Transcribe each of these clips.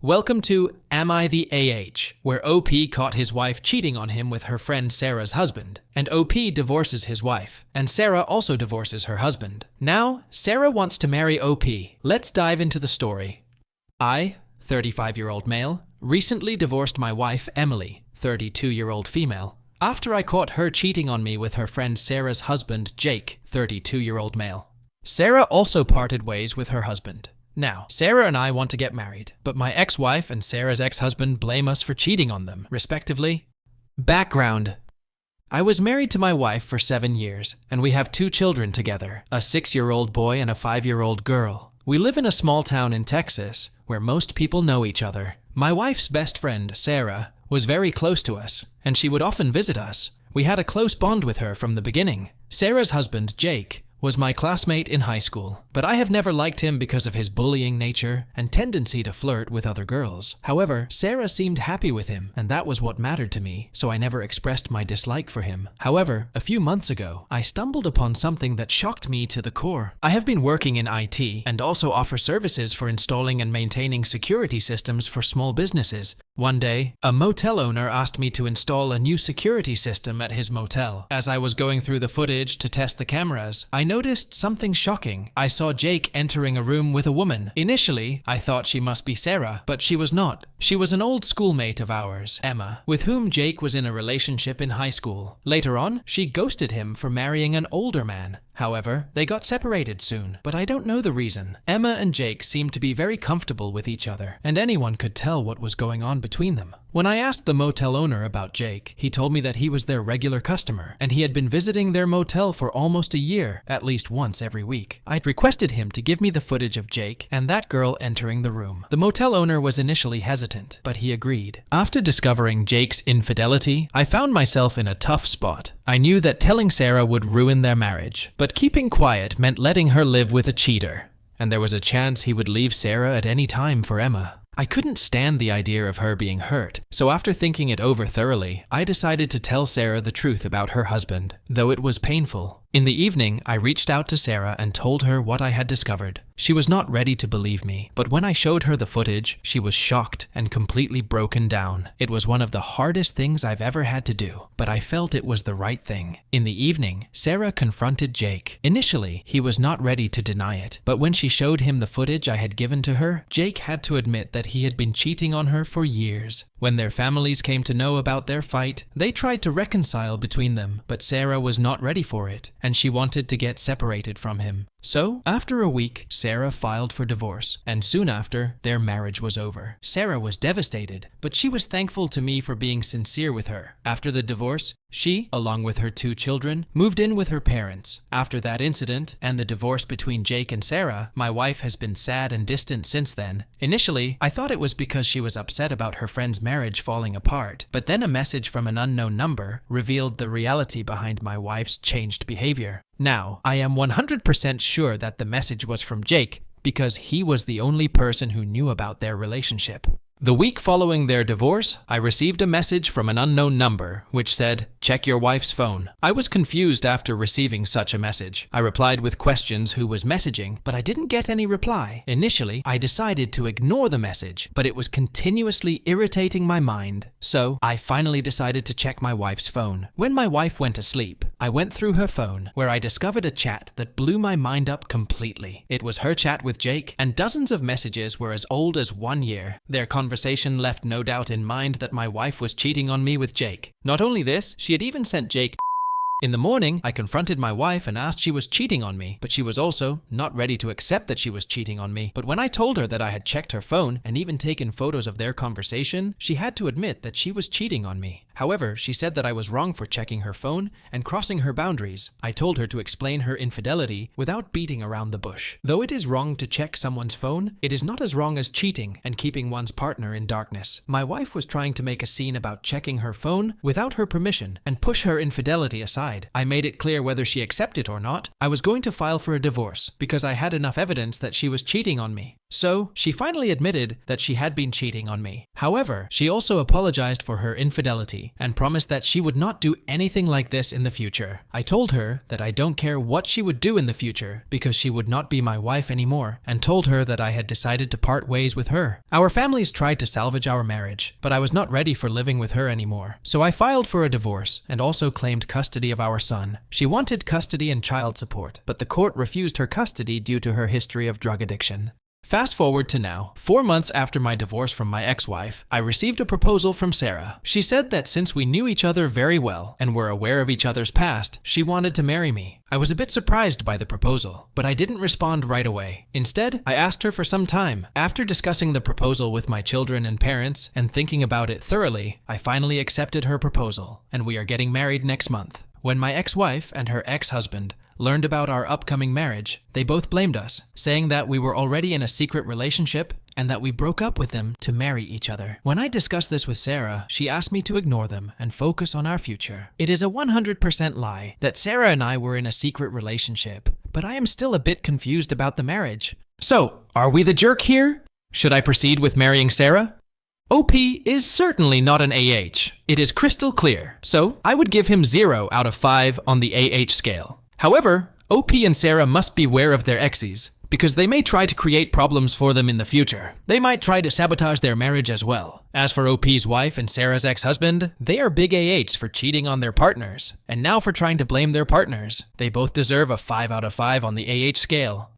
Welcome to Am I the AH, where OP caught his wife cheating on him with her friend Sarah's husband, and OP divorces his wife, and Sarah also divorces her husband. Now, Sarah wants to marry OP. Let's dive into the story. I, 35-year-old male, recently divorced my wife Emily, 32-year-old female, after I caught her cheating on me with her friend Sarah's husband Jake, 32-year-old male. Sarah also parted ways with her husband. Now, Sarah and I want to get married, but my ex-wife and Sarah's ex-husband blame us for cheating on them, respectively. Background: I was married to my wife for 7 years, and we have 2 children together, a 6-year-old boy and a 5-year-old girl. We live in a small town in Texas, where most people know each other. My wife's best friend, Sarah, was very close to us, and she would often visit us. We had a close bond with her from the beginning. Sarah's husband, Jake, was my classmate in high school, but I have never liked him because of his bullying nature and tendency to flirt with other girls. However, Sarah seemed happy with him, and that was what mattered to me, so I never expressed my dislike for him. However, a few months ago, I stumbled upon something that shocked me to the core. I have been working in IT and also offer services for installing and maintaining security systems for small businesses. One day, a motel owner asked me to install a new security system at his motel. As I was going through the footage to test the cameras, I noticed something shocking. I saw Jake entering a room with a woman. Initially, I thought she must be Sarah, but she was not. She was an old schoolmate of ours, Emma, with whom Jake was in a relationship in high school. Later on, she ghosted him for marrying an older man. However, they got separated soon, but I don't know the reason. Emma and Jake seemed to be very comfortable with each other, and anyone could tell what was going on between them. When I asked the motel owner about Jake, he told me that he was their regular customer, and he had been visiting their motel for almost a year, at least once every week. I requested him to give me the footage of Jake and that girl entering the room. The motel owner was initially hesitant, but he agreed. After discovering Jake's infidelity, I found myself in a tough spot. I knew that telling Sarah would ruin their marriage, but keeping quiet meant letting her live with a cheater, and there was a chance he would leave Sarah at any time for Emma. I couldn't stand the idea of her being hurt, so after thinking it over thoroughly, I decided to tell Sarah the truth about her husband, though it was painful. In the evening, I reached out to Sarah and told her what I had discovered. She was not ready to believe me, but when I showed her the footage, she was shocked and completely broken down. It was one of the hardest things I've ever had to do, but I felt it was the right thing. In the evening, Sarah confronted Jake. Initially, he was not ready to deny it, but when she showed him the footage I had given to her, Jake had to admit that he had been cheating on her for years. When their families came to know about their fight, they tried to reconcile between them, but Sarah was not ready for it, and she wanted to get separated from him. So, after a week, Sarah filed for divorce, and soon after, their marriage was over. Sarah was devastated, but she was thankful to me for being sincere with her. After the divorce, she, along with her 2 children, moved in with her parents. After that incident, and the divorce between Jake and Sarah, my wife has been sad and distant since then. Initially, I thought it was because she was upset about her friend's marriage falling apart, but then a message from an unknown number revealed the reality behind my wife's changed behavior. Now, I am 100% sure that the message was from Jake, because he was the only person who knew about their relationship. The week following their divorce, I received a message from an unknown number, which said, "Check your wife's phone." I was confused after receiving such a message. I replied with questions who was messaging, but I didn't get any reply. Initially, I decided to ignore the message, but it was continuously irritating my mind. So, I finally decided to check my wife's phone. When my wife went to sleep, I went through her phone, where I discovered a chat that blew my mind up completely. It was her chat with Jake, and dozens of messages were as old as 1 year. Their conversation left no doubt in mind that my wife was cheating on me with Jake. Not only this, she had even sent Jake. In the morning, I confronted my wife and asked she was cheating on me, but she was also not ready to accept that she was cheating on me. But when I told her that I had checked her phone and even taken photos of their conversation, she had to admit that she was cheating on me. However, she said that I was wrong for checking her phone and crossing her boundaries. I told her to explain her infidelity without beating around the bush. Though it is wrong to check someone's phone, it is not as wrong as cheating and keeping one's partner in darkness. My wife was trying to make a scene about checking her phone without her permission and push her infidelity aside. I made it clear whether she accepted or not, I was going to file for a divorce because I had enough evidence that she was cheating on me. So, she finally admitted that she had been cheating on me. However, she also apologized for her infidelity and promised that she would not do anything like this in the future. I told her that I don't care what she would do in the future because she would not be my wife anymore, and told her that I had decided to part ways with her. Our families tried to salvage our marriage, but I was not ready for living with her anymore. So I filed for a divorce and also claimed custody of our son. She wanted custody and child support, but the court refused her custody due to her history of drug addiction. Fast forward to now, 4 months after my divorce from my ex-wife, I received a proposal from Sarah. She said that since we knew each other very well and were aware of each other's past, she wanted to marry me. I was a bit surprised by the proposal, but I didn't respond right away. Instead, I asked her for some time. After discussing the proposal with my children and parents and thinking about it thoroughly, I finally accepted her proposal, and we are getting married next month. When my ex-wife and her ex-husband learned about our upcoming marriage, they both blamed us, saying that we were already in a secret relationship and that we broke up with them to marry each other. When I discussed this with Sarah, she asked me to ignore them and focus on our future. It is a 100% lie that Sarah and I were in a secret relationship, but I am still a bit confused about the marriage. So, are we the jerk here? Should I proceed with marrying Sarah? OP is certainly not an AH. It is crystal clear, so I would give him 0 out of 5 on the AH scale. However, OP and Sarah must beware of their exes, because they may try to create problems for them in the future. They might try to sabotage their marriage as well. As for OP's wife and Sarah's ex-husband, they are big AHs for cheating on their partners, and now for trying to blame their partners. They both deserve a 5 out of 5 on the AH scale.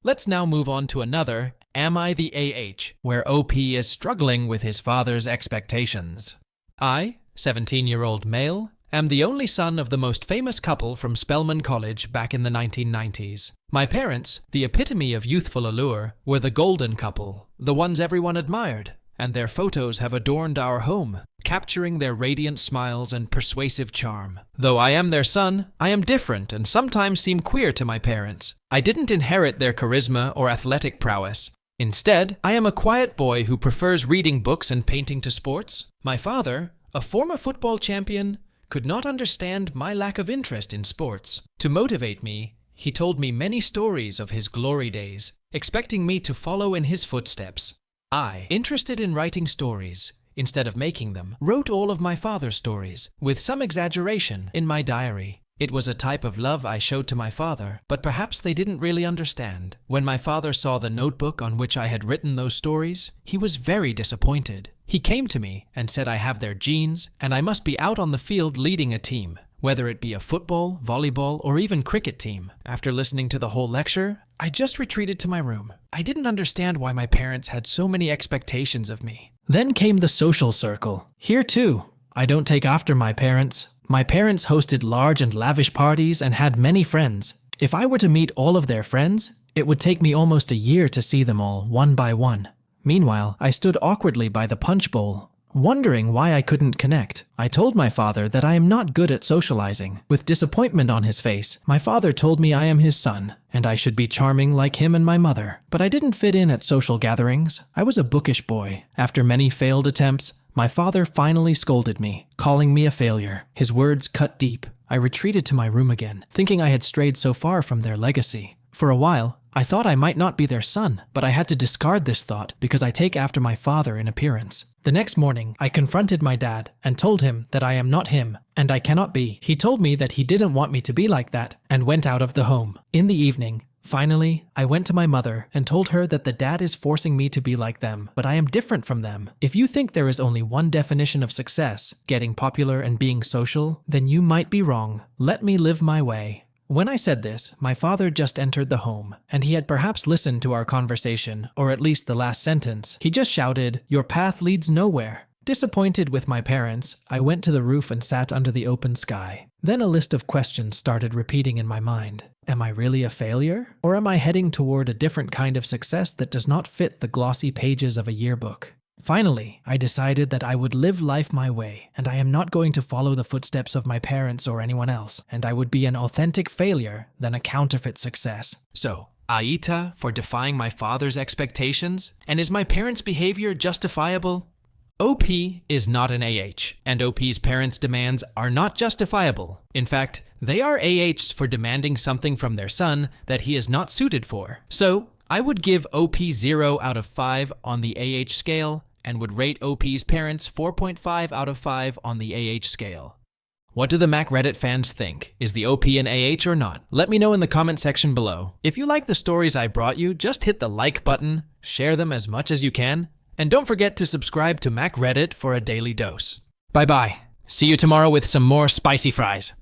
Let's now move on to another Am I the AH, where OP is struggling with his father's expectations. I, 17-year-old male, am the only son of the most famous couple from Spelman College back in the 1990s. My parents, the epitome of youthful allure, were the golden couple, the ones everyone admired, and their photos have adorned our home, capturing their radiant smiles and persuasive charm. Though I am their son, I am different and sometimes seem queer to my parents. I didn't inherit their charisma or athletic prowess. Instead, I am a quiet boy who prefers reading books and painting to sports. My father, a former football champion, could not understand my lack of interest in sports. To motivate me, he told me many stories of his glory days, expecting me to follow in his footsteps. I, interested in writing stories, instead of making them, wrote all of my father's stories, with some exaggeration, in my diary. It was a type of love I showed to my father, but perhaps they didn't really understand. When my father saw the notebook on which I had written those stories, he was very disappointed. He came to me and said I have their genes, and I must be out on the field leading a team, whether it be a football, volleyball, or even cricket team. After listening to the whole lecture, I just retreated to my room. I didn't understand why my parents had so many expectations of me. Then came the social circle. Here too, I don't take after my parents. My parents hosted large and lavish parties and had many friends. If I were to meet all of their friends, it would take me almost a year to see them all, one by one. Meanwhile, I stood awkwardly by the punch bowl, wondering why I couldn't connect. I told my father that I am not good at socializing. With disappointment on his face, my father told me I am his son, and I should be charming like him and my mother. But I didn't fit in at social gatherings. I was a bookish boy. After many failed attempts, my father finally scolded me, calling me a failure. His words cut deep. I retreated to my room again, thinking I had strayed so far from their legacy. For a while, I thought I might not be their son, but I had to discard this thought because I take after my father in appearance. The next morning, I confronted my dad and told him that I am not him, and I cannot be. He told me that he didn't want me to be like that and went out of the home. In the evening, finally, I went to my mother and told her that the dad is forcing me to be like them, but I am different from them. If you think there is only one definition of success, getting popular and being social, then you might be wrong. Let me live my way. When I said this, my father just entered the home, and he had perhaps listened to our conversation, or at least the last sentence. He just shouted, "Your path leads nowhere." Disappointed with my parents, I went to the roof and sat under the open sky. Then a list of questions started repeating in my mind. Am I really a failure? Or am I heading toward a different kind of success that does not fit the glossy pages of a yearbook? Finally, I decided that I would live life my way, and I am not going to follow the footsteps of my parents or anyone else, and I would be an authentic failure than a counterfeit success. So, AITAH for defying my father's expectations? And is my parents' behavior justifiable? OP is not an AH, and OP's parents' demands are not justifiable. In fact, they are AHs for demanding something from their son that he is not suited for. So, I would give OP 0 out of 5 on the AH scale and would rate OP's parents 4.5 out of 5 on the AH scale. What do the Mac Reddit fans think? Is the OP an AH or not? Let me know in the comment section below. If you like the stories I brought you, just hit the like button, share them as much as you can, and don't forget to subscribe to Mac Reddit for a daily dose. Bye bye. See you tomorrow with some more spicy fries.